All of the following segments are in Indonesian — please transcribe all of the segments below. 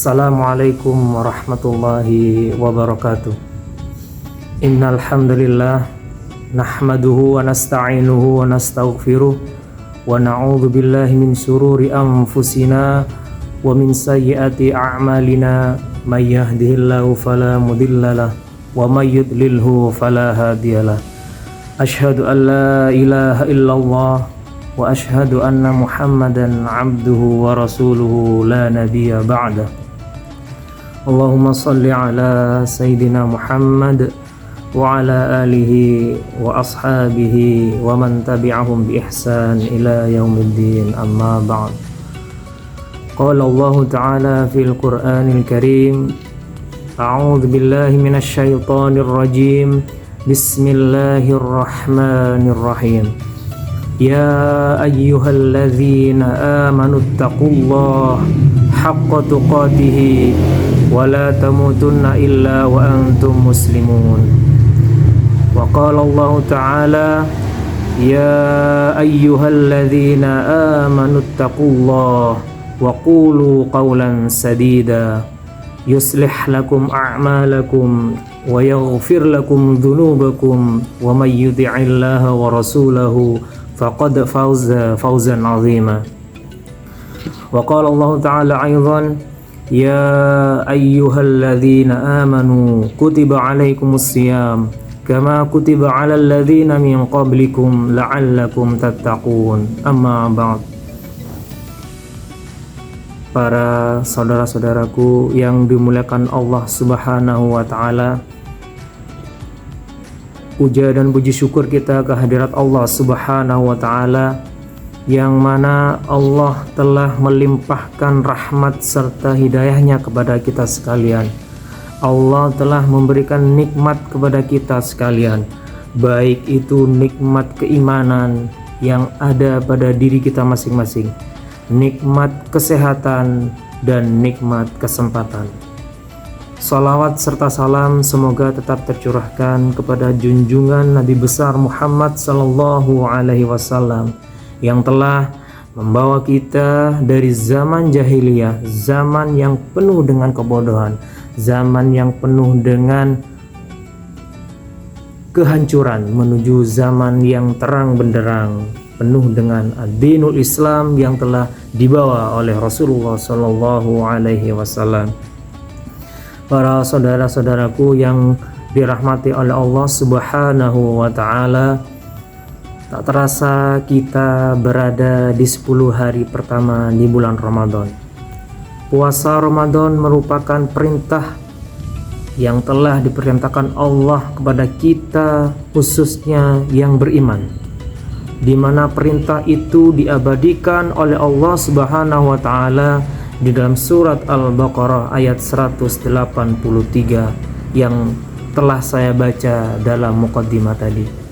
Assalamualaikum warahmatullahi wabarakatuh. Innal hamdalillah nahmaduhu wa nasta'inuhu wa nastaghfiruh wa na'udzu billahi min syururi anfusina wa min sayyiati a'malina may yahdihillahu fala mudhillalah wa may yudlilhu fala hadiyalah. Asyhadu an la ilaha illallah wa asyhadu anna Muhammadan abduhu wa rasuluhu la nabiyya ba'dah. Allahumma salli ala Sayyidina Muhammad wa ala alihi wa ashabihi wa man tabi'ahum bi ihsan ila yaumiddin, amma ba'd. Qala Allah ta'ala fil Qur'anil Karim, a'udzu billahi minasy syaithanir rajim, bismillahirrahmanirrahim. Ya ayyuhalladzina amanu taqullaha haqqa tuqatih wa la tamutunna illa wa antum muslimun. Wa qala Allah ta'ala, ya ayyuhalladzina amanu taqullaha wa qulu qawlan sadida yuslih lakum a'malakum wa yaghfir lakum dhunubakum wa may yuti'illaha wa rasulahu faqad fawzan 'azima. Wa qala Allah ta'ala aidan, ya ayyuhalladzina amanu kutiba 'alaikumus shiyam kama kutiba 'alal ladzina min qablikum la'allakum tattaqun, amma ba'd. Para saudara-saudaraku yang dimuliakan Allah Subhanahu wa ta'ala, puja dan puji syukur kita kehadirat Allah Subhanahu wa ta'ala, yang mana Allah telah melimpahkan rahmat serta hidayahnya kepada kita sekalian. Allah telah memberikan nikmat kepada kita sekalian, baik itu nikmat keimanan yang ada pada diri kita masing-masing, nikmat kesehatan, dan nikmat kesempatan. Salawat serta salam semoga tetap tercurahkan kepada junjungan Nabi besar Muhammad sallallahu alaihi wasallam yang telah membawa kita dari zaman jahiliyah, zaman yang penuh dengan kebodohan, zaman yang penuh dengan kehancuran, menuju zaman yang terang benderang, penuh dengan ad-dinul Islam yang telah dibawa oleh Rasulullah sallallahu alaihi wasallam. Para saudara-saudaraku yang dirahmati oleh Allah Subhanahu wa ta'ala, tak terasa kita berada di 10 hari pertama di bulan Ramadan. Puasa Ramadan merupakan perintah yang telah diperintahkan Allah kepada kita, khususnya yang beriman, di mana perintah itu diabadikan oleh Allah Subhanahu wa ta'ala di dalam surat Al-Baqarah ayat 183 yang telah saya baca dalam muqaddimah tadi.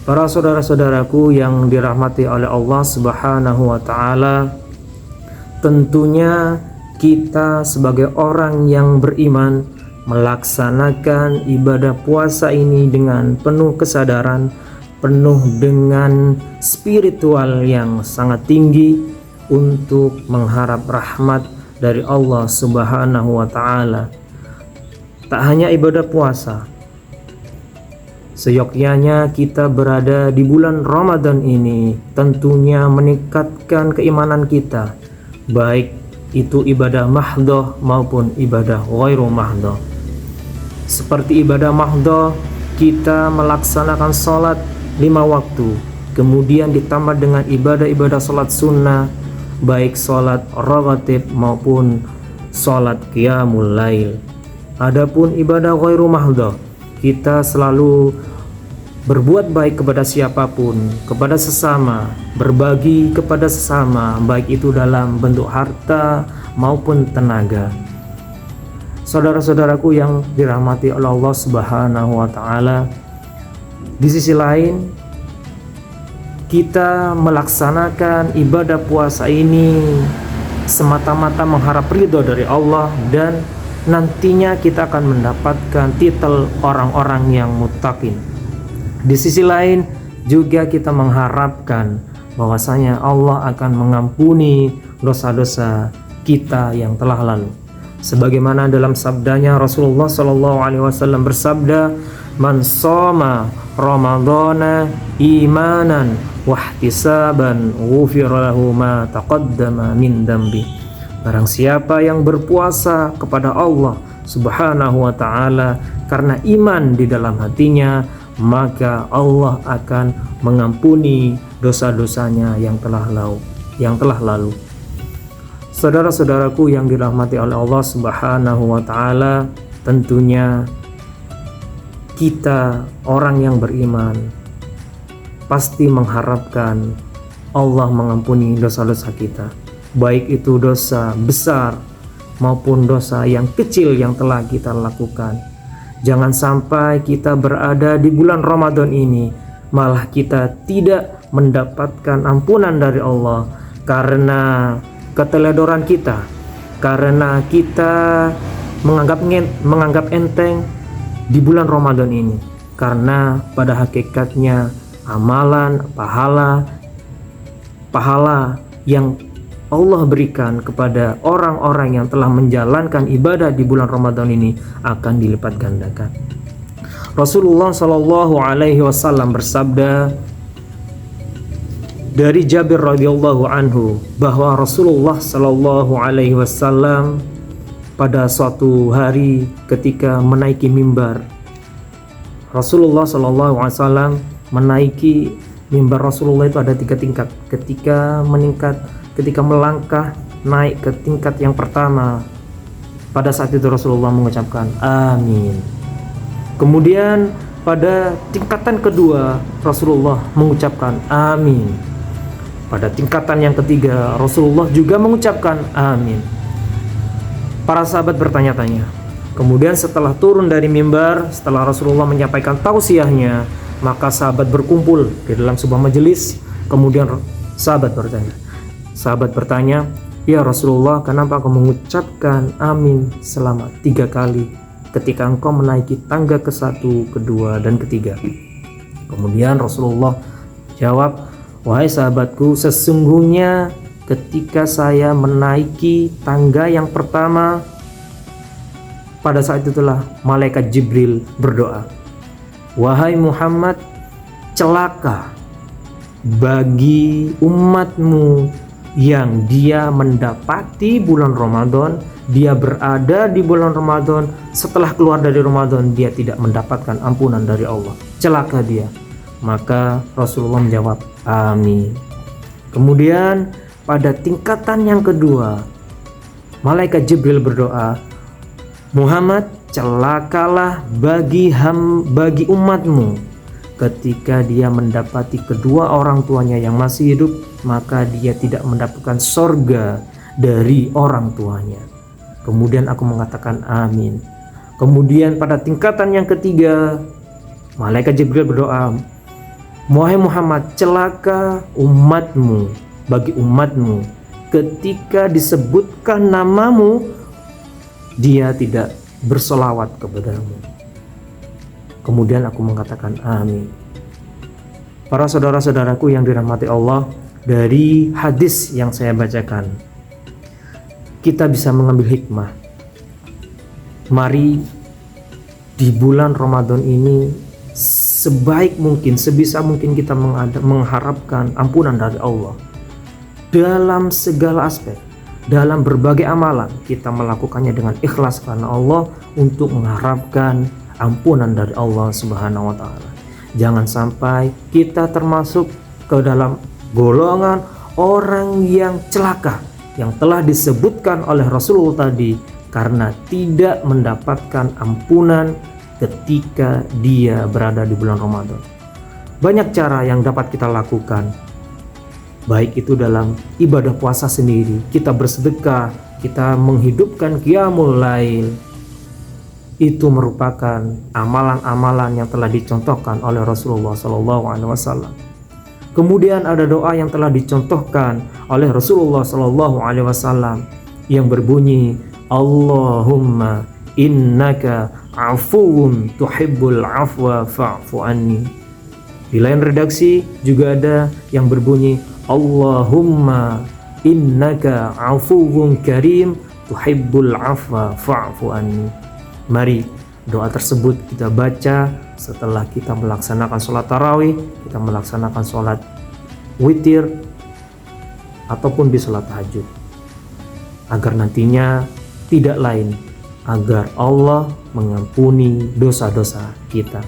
Para saudara-saudaraku yang dirahmati oleh Allah Subhanahu wa ta'ala, tentunya kita sebagai orang yang beriman melaksanakan ibadah puasa ini dengan penuh kesadaran, penuh dengan spiritual yang sangat tinggi untuk mengharap rahmat dari Allah Subhanahu wa ta'ala. Tak hanya ibadah puasa, seyogyanya kita berada di bulan Ramadan ini tentunya meningkatkan keimanan kita, baik itu ibadah mahdhah maupun ibadah ghairu mahdhah. Seperti ibadah mahdhah, kita melaksanakan sholat 5 waktu, kemudian ditambah dengan ibadah-ibadah sholat sunnah, baik sholat rawatib maupun sholat qiyamul lail. Adapun ibadah ghairu mahdhah, kita selalu berbuat baik kepada siapapun, kepada sesama, berbagi kepada sesama, baik itu dalam bentuk harta maupun tenaga. Saudara-saudaraku yang dirahmati oleh Allah Subhanahu wa ta'ala, di sisi lain kita melaksanakan ibadah puasa ini semata-mata mengharap ridho dari Allah, dan nantinya kita akan mendapatkan titel orang-orang yang muttaqin. Di sisi lain juga kita mengharapkan bahwasanya Allah akan mengampuni dosa-dosa kita yang telah lalu. Sebagaimana dalam sabdanya Rasulullah Shallallahu Alaihi Wasallam bersabda, "Man shoma Ramadhana imanan wahtisaban ghufira lahu ma taqaddama min dambi." Barang siapa yang berpuasa kepada Allah Subhanahu wa taala karena iman di dalam hatinya, maka Allah akan mengampuni dosa-dosanya yang telah lalu. Saudara-saudaraku yang dirahmati oleh Allah Subhanahu wa taala, tentunya kita orang yang beriman pasti mengharapkan Allah mengampuni dosa-dosa kita, baik itu dosa besar maupun dosa yang kecil yang telah kita lakukan. Jangan sampai kita berada di bulan Ramadan ini malah kita tidak mendapatkan ampunan dari Allah karena keteledoran kita, karena kita menganggap enteng di bulan Ramadan ini. Karena pada hakikatnya amalan pahala yang Allah berikan kepada orang-orang yang telah menjalankan ibadah di bulan Ramadan ini akan dilipat gandakan. Rasulullah Shallallahu Alaihi Wasallam bersabda dari Jabir radhiyallahu anhu bahwa Rasulullah Shallallahu Alaihi Wasallam pada suatu hari ketika menaiki mimbar, Rasulullah Shallallahu Alaihi Wasallam menaiki mimbar. Rasulullah itu ada 3 tingkat. Ketika melangkah naik ke tingkat yang pertama, pada saat itu Rasulullah mengucapkan amin. Kemudian pada tingkatan kedua Rasulullah mengucapkan amin. Pada tingkatan yang ketiga Rasulullah juga mengucapkan amin. Para sahabat bertanya-tanya. Kemudian setelah turun dari mimbar, setelah Rasulullah menyampaikan tausiahnya, maka sahabat berkumpul di dalam sebuah majelis. Kemudian sahabat bertanya, "Ya Rasulullah, kenapa engkau mengucapkan amin selama 3 kali ketika engkau menaiki tangga ke-1, kedua, dan ketiga?" Kemudian Rasulullah jawab, "Wahai sahabatku, sesungguhnya ketika saya menaiki tangga yang pertama, pada saat itulah malaikat Jibril berdoa, 'Wahai Muhammad, celaka bagi umatmu yang dia mendapati bulan Ramadan, dia berada di bulan Ramadan, setelah keluar dari Ramadan dia tidak mendapatkan ampunan dari Allah. Celaka dia.' Maka Rasulullah menjawab, amin. Kemudian pada tingkatan yang kedua, malaikat Jibril berdoa, 'Muhammad, celakalah bagi umatmu ketika dia mendapati kedua orang tuanya yang masih hidup, maka dia tidak mendapatkan sorga dari orang tuanya.' Kemudian aku mengatakan amin. Kemudian pada tingkatan yang ketiga, malaikat Jibril berdoa, 'Wahai Muhammad, celaka bagi umatmu ketika disebutkan namamu, dia tidak bersolawat kepadamu.' Kemudian aku mengatakan amin. Para saudara-saudaraku yang dirahmati Allah, dari hadis yang saya bacakan, kita bisa mengambil hikmah. Mari di bulan Ramadan ini sebaik mungkin, sebisa mungkin kita mengharapkan ampunan dari Allah dalam segala aspek. Dalam berbagai amalan kita melakukannya dengan ikhlas karena Allah, untuk mengharapkan ampunan dari Allah Subhanahu wa taala. Jangan sampai kita termasuk ke dalam golongan orang yang celaka yang telah disebutkan oleh Rasulullah tadi karena tidak mendapatkan ampunan ketika dia berada di bulan Ramadan. Banyak cara yang dapat kita lakukan, baik itu dalam ibadah puasa sendiri, kita bersedekah, kita menghidupkan qiyamul lail. Itu merupakan amalan-amalan yang telah dicontohkan oleh Rasulullah SAW. Kemudian ada doa yang telah dicontohkan oleh Rasulullah SAW yang berbunyi, Allahumma innaka afuwun tuhibbul afwa fa'fu anni. Di lain redaksi juga ada yang berbunyi, Allahumma innaka afuwun karim tuhibbul afwa fa'fu anni. Mari doa tersebut kita baca setelah kita melaksanakan sholat tarawih, kita melaksanakan sholat witir, ataupun di sholat tahajud, agar nantinya tidak lain agar Allah mengampuni dosa-dosa kita.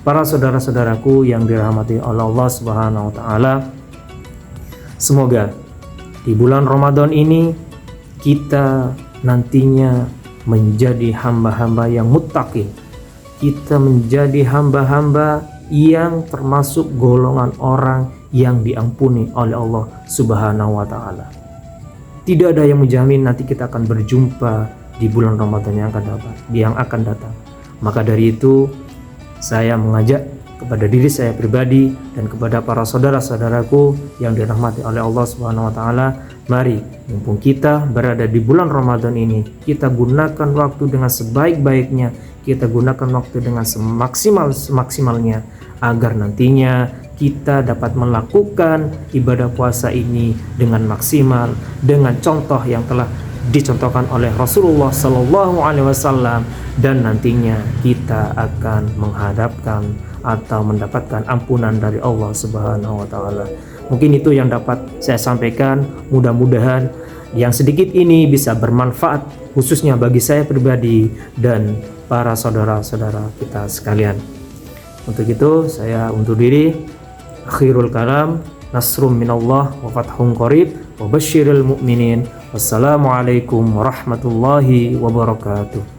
Para saudara-saudaraku yang dirahmati oleh Allah Subhanahu wa taala, semoga di bulan Ramadan ini kita nantinya menjadi hamba-hamba yang muttaqin. Kita menjadi hamba-hamba yang termasuk golongan orang yang diampuni oleh Allah Subhanahu wa taala. Tidak ada yang menjamin nanti kita akan berjumpa di bulan Ramadan yang akan datang. Maka dari itu saya mengajak kepada diri saya pribadi dan kepada para saudara-saudaraku yang dirahmati oleh Allah Subhanahu wa taala, mari mumpung kita berada di bulan Ramadan ini, kita gunakan waktu dengan sebaik-baiknya, kita gunakan waktu dengan semaksimalnya agar nantinya kita dapat melakukan ibadah puasa ini dengan maksimal, dengan contoh yang telah dicontohkan oleh Rasulullah Sallallahu Alaihi Wasallam, dan nantinya kita akan menghadapkan atau mendapatkan ampunan dari Allah Subhanahu wa taala. Mungkin itu yang dapat saya sampaikan. Mudah-mudahan yang sedikit ini bisa bermanfaat khususnya bagi saya pribadi dan para saudara-saudara kita sekalian. Untuk itu saya undur diri. Akhirul kalam, nasrum minallah wa fathun qarib wa basyiril mu'minin. Wassalamualaikum warahmatullahi wabarakatuh.